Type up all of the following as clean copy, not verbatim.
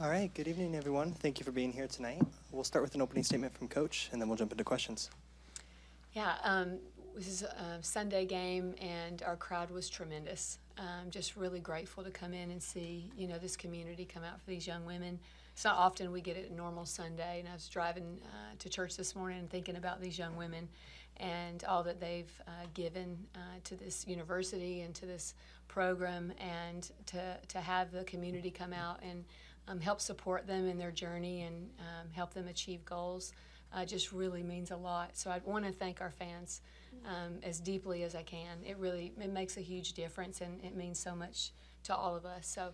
All right, good evening, everyone. Thank you for being here tonight. We'll start with an opening statement from Coach, and then we'll jump into questions. Yeah, this is a Sunday game, and our crowd was tremendous. Just really grateful to come in and see, this community come out for these young women. It's not often we get it a normal Sunday, and I was driving to church this morning and thinking about these young women and all that they've given to this university and to this program, and to have the community come out and help support them in their journey and help them achieve goals just really means a lot. So I want to thank our fans as deeply as I can. It makes a huge difference, and it means so much to all of us. So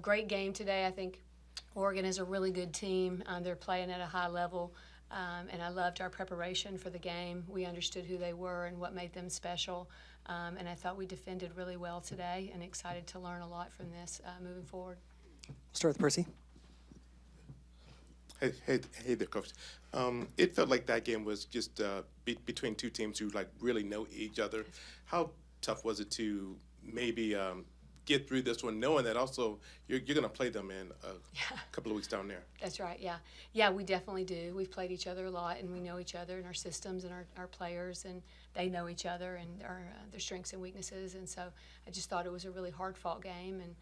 great game today. I think Oregon is a really good team. They're playing at a high level, and I loved our preparation for the game. We understood who they were and what made them special, and I thought we defended really well today, and excited to learn a lot from this moving forward. Start with Percy. Hey there, Coach. It felt like that game was just between two teams who really know each other. How tough was it to maybe get through this one, knowing that also you're going to play them in a couple of weeks down there? That's right. Yeah, we definitely do. We've played each other a lot, and we know each other and our systems and our players, and they know each other and their strengths and weaknesses. And so I just thought it was a really hard-fought game, and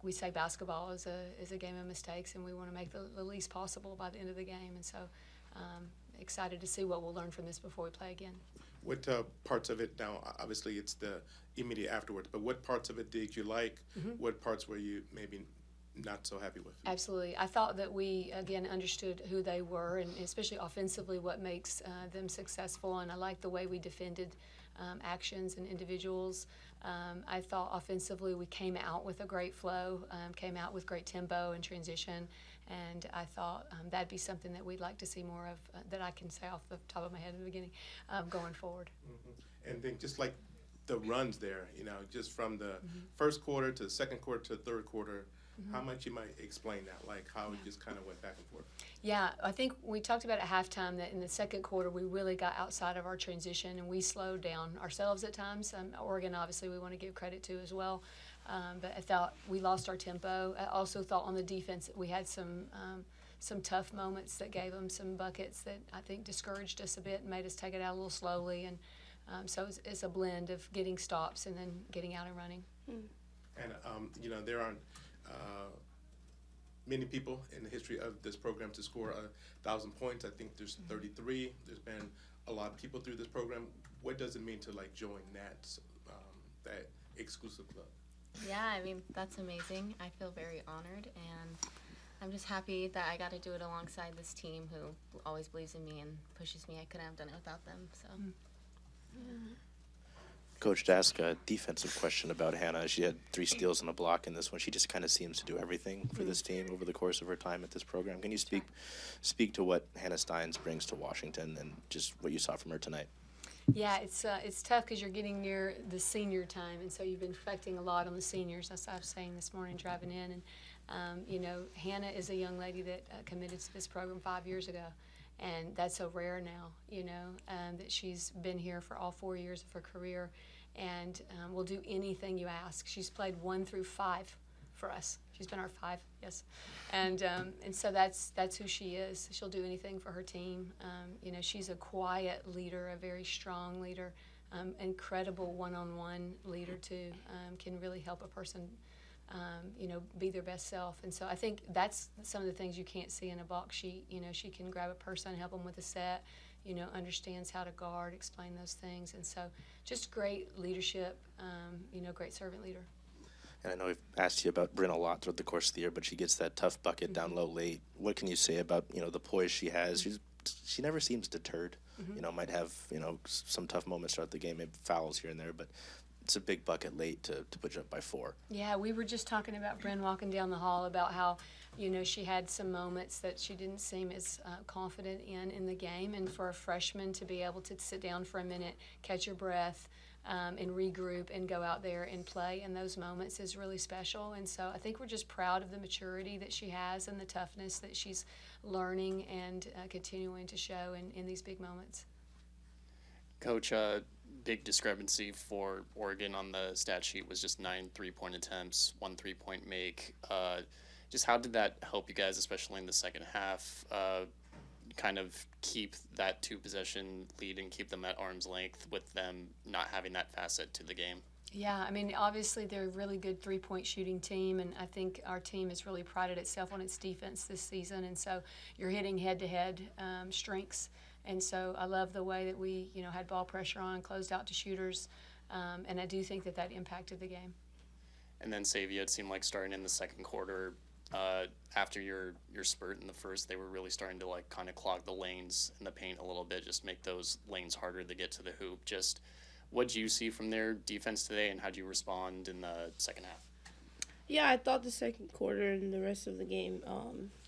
we say basketball is a game of mistakes, and we want to make the least possible by the end of the game. And so excited to see what we'll learn from this before we play again. What parts of it, now obviously it's the immediate afterwards, but what parts of it did you like? Mm-hmm. What parts were you maybe not so happy with? Absolutely. I thought that we, again, understood who they were, and especially offensively what makes them successful, and I liked the way we defended actions and individuals. I thought offensively we came out with a great flow, came out with great tempo and transition, and I thought that'd be something that we'd like to see more of, that I can say off the top of my head in the beginning, going forward. Mm-hmm. And then just like the runs there, just from the first quarter to the second quarter to the third quarter, how much you might explain that, like how it just kind of went back and forth? Yeah, I think we talked about at halftime that in the second quarter we really got outside of our transition, and we slowed down ourselves at times. Oregon, obviously, we want to give credit to as well, but I thought we lost our tempo. I also thought on the defense that we had some tough moments that gave them some buckets that I think discouraged us a bit and made us take it out a little slowly, and so it's a blend of getting stops and then getting out and running. And, there aren't many people in the history of this program to score 1,000 points. I think there's 33. There's been a lot of people through this program. What does it mean to join that exclusive club? Yeah, I mean, that's amazing. I feel very honored, and I'm just happy that I got to do it alongside this team who always believes in me and pushes me. I couldn't have done it without them. So. Coach, to ask a defensive question about Hannah, she had 3 steals and a block in this one. She just kind of seems to do everything for this team over the course of her time at this program. Can you speak to what Hannah Stines brings to Washington and just what you saw from her tonight? Yeah, it's tough because you're getting near the senior time, and so you've been reflecting a lot on the seniors, as I was saying this morning driving in. And, Hannah is a young lady that committed to this program 5 years ago. And that's so rare now, that she's been here for all 4 years of her career, and will do anything you ask. She's played 1 through 5 for us. She's been our 5, yes. And so that's who she is. She'll do anything for her team. She's a quiet leader, a very strong leader, incredible one-on-one leader too. Can really help a person be their best self. And so I think that's some of the things you can't see in a box sheet. She can grab a person, help them with a set, understands how to guard, explain those things. And so just great leadership, great servant leader. And I know we've asked you about Bryn a lot throughout the course of the year, but she gets that tough bucket down low late. What can you say about, the poise she has? She never seems deterred. Might have, some tough moments throughout the game, maybe fouls here and there, but it's a big bucket late to put you up by 4. Yeah, we were just talking about Bryn walking down the hall about how, she had some moments that she didn't seem as confident in the game. And for a freshman to be able to sit down for a minute, catch your breath, and regroup and go out there and play in those moments is really special. And so I think we're just proud of the maturity that she has and the toughness that she's learning and continuing to show in these big moments. Coach, big discrepancy for Oregon on the stat sheet was just 9 3-point attempts, 1 3-point make. Just how did that help you guys, especially in the second half, kind of keep that 2-possession lead and keep them at arm's length with them not having that facet to the game? Yeah, I mean, obviously they're a really good three-point shooting team, and I think our team has really prided itself on its defense this season, and so you're hitting head-to-head strengths, and so I love the way that we, had ball pressure on, closed out to shooters, and I do think that impacted the game. And then Sayvia, it seemed like starting in the second quarter, after your spurt in the first, they were really starting to kind of clog the lanes in the paint a little bit, just make those lanes harder to get to the hoop. Just what did you see from their defense today, and how did you respond in the second half? Yeah, I thought the second quarter and the rest of the game,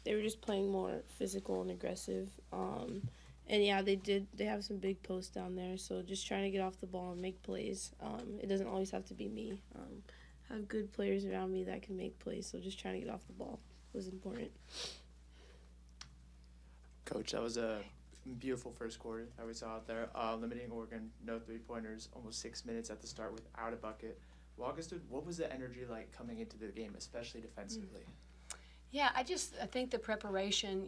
they were just playing more physical and aggressive. And yeah, they have some big posts down there, so just trying to get off the ball and make plays. It doesn't always have to be me. I have good players around me that can make plays, so just trying to get off the ball was important. Coach, that was a beautiful first quarter that we saw out there. Limiting Oregon, no three-pointers, almost 6 minutes at the start without a bucket. Walk us through, what was the energy like coming into the game, especially defensively? Yeah, I think the preparation,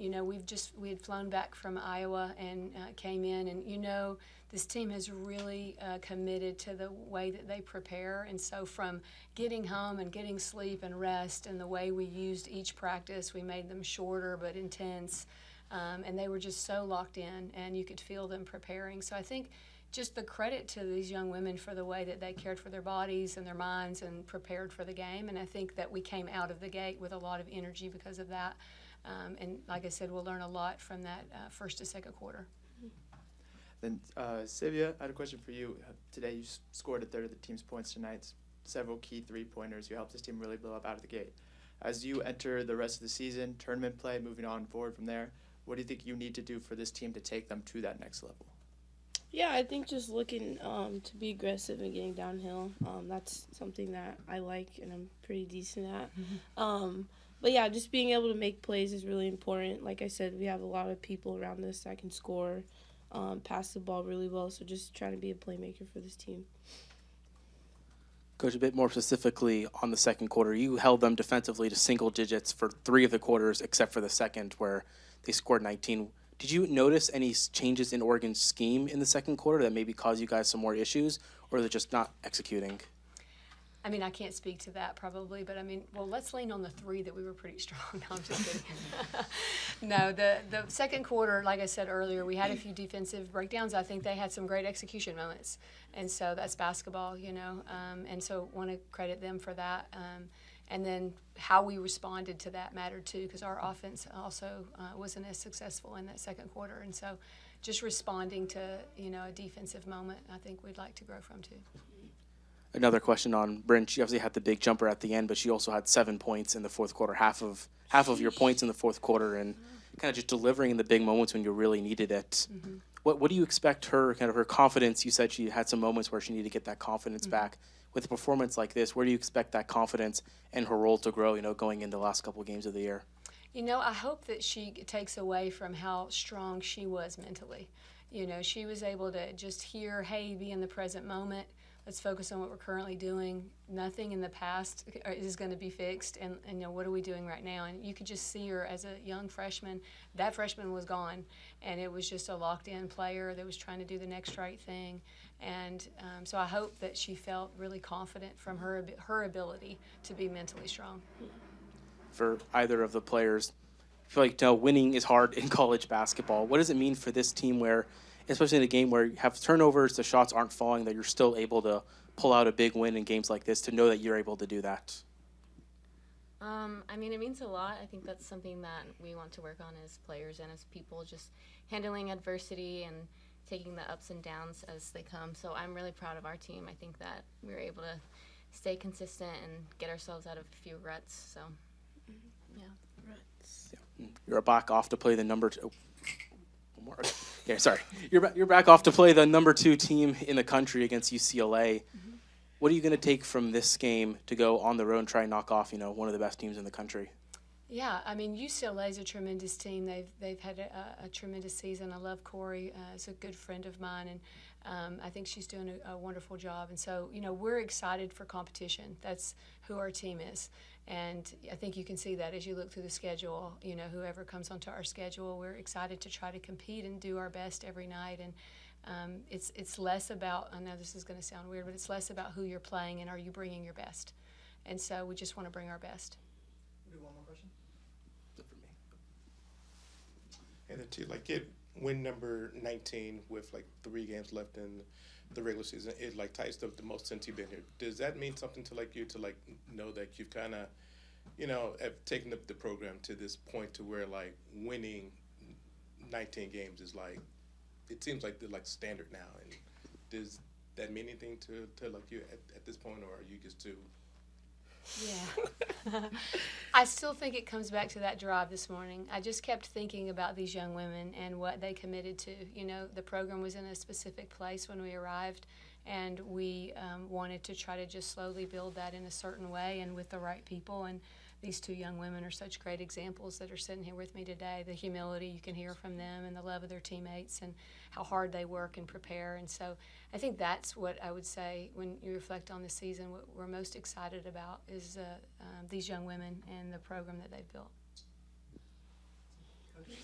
we had flown back from Iowa and came in, and this team has really committed to the way that they prepare, and so from getting home and getting sleep and rest and the way we used each practice, we made them shorter but intense, and they were just so locked in, and you could feel them preparing. So I think just the credit to these young women for the way that they cared for their bodies and their minds and prepared for the game. And I think that we came out of the gate with a lot of energy because of that. And like I said, we'll learn a lot from that first to second quarter. Then, Sayvia, I had a question for you. Today you scored a third of the team's points tonight, several key three-pointers. You helped this team really blow up out of the gate. As you enter the rest of the season, tournament play, moving on forward from there, what do you think you need to do for this team to take them to that next level? Yeah, I think just looking to be aggressive and getting downhill, that's something that I like and I'm pretty decent at. But yeah, just being able to make plays is really important. Like I said, we have a lot of people around us that can score, pass the ball really well, so just trying to be a playmaker for this team. Coach, a bit more specifically on the second quarter, you held them defensively to single digits for 3 of the quarters except for the second where they scored 19. Did you notice any changes in Oregon's scheme in the second quarter that maybe caused you guys some more issues, or is it just not executing? I mean, I can't speak to that probably, but let's lean on the 3 that we were pretty strong. No, I'm just kidding. No, the second quarter, like I said earlier, we had a few defensive breakdowns. I think they had some great execution moments, and so that's basketball, and so want to credit them for that. And then how we responded to that mattered too, because our offense also wasn't as successful in that second quarter. And so just responding to, a defensive moment, I think we'd like to grow from too. Another question on Bryn. She obviously had the big jumper at the end, but she also had 7 points in the fourth quarter, half of your points in the fourth quarter, and kind of just delivering in the big moments when you really needed it. Mm-hmm. What do you expect her confidence? You said she had some moments where she needed to get that confidence back. With a performance like this, where do you expect that confidence and her role to grow, going into the last couple of games of the year? I hope that she takes away from how strong she was mentally. She was able to just hear, hey, be in the present moment. Let's focus on what we're currently doing. Nothing in the past is going to be fixed, and what are we doing right now? And you could just see her as a young freshman. That freshman was gone, and it was just a locked-in player that was trying to do the next right thing. And so I hope that she felt really confident from her ability to be mentally strong. For either of the players, I feel like winning is hard in college basketball. What does it mean for this team where, especially in a game where you have turnovers, the shots aren't falling, that you're still able to pull out a big win in games like this, to know that you're able to do that? It means a lot. I think that's something that we want to work on as players and as people, just handling adversity and taking the ups and downs as they come. So I'm really proud of our team. I think that we were able to stay consistent and get ourselves out of a few ruts. So, yeah. Ruts. Yeah. You're back off to play the number 2. One more. Yeah, sorry. You're back off to play the number 2 team in the country against UCLA. Mm-hmm. What are you going to take from this game to go on the road and try and knock off, one of the best teams in the country? Yeah, UCLA is a tremendous team. They've had a tremendous season. I love Corey. He's a good friend of mine, I think she's doing a wonderful job. And so, we're excited for competition. That's who our team is. And I think you can see that as you look through the schedule. Whoever comes onto our schedule, we're excited to try to compete and do our best every night. And it's less about, I know this is going to sound weird, but it's less about who you're playing and are you bringing your best. And so we just want to bring our best. We'll do one more question. For me. And then to get win number 19 with 3 games left in the regular season, it ties up the most since you've been here. Does that mean something to you to know that you've kind of have taken up the program to this point to where winning 19 games is it seems like the standard now? And does that mean anything to you at this point, or are you just too? Yeah. I still think it comes back to that drive this morning. I just kept thinking about these young women and what they committed to. The program was in a specific place when we arrived, and we wanted to try to just slowly build that in a certain way and with the right people. And these 2 young women are such great examples that are sitting here with me today. The humility you can hear from them and the love of their teammates and how hard they work and prepare. And so I think that's what I would say when you reflect on the season. What we're most excited about is these young women and the program that they've built. Coach,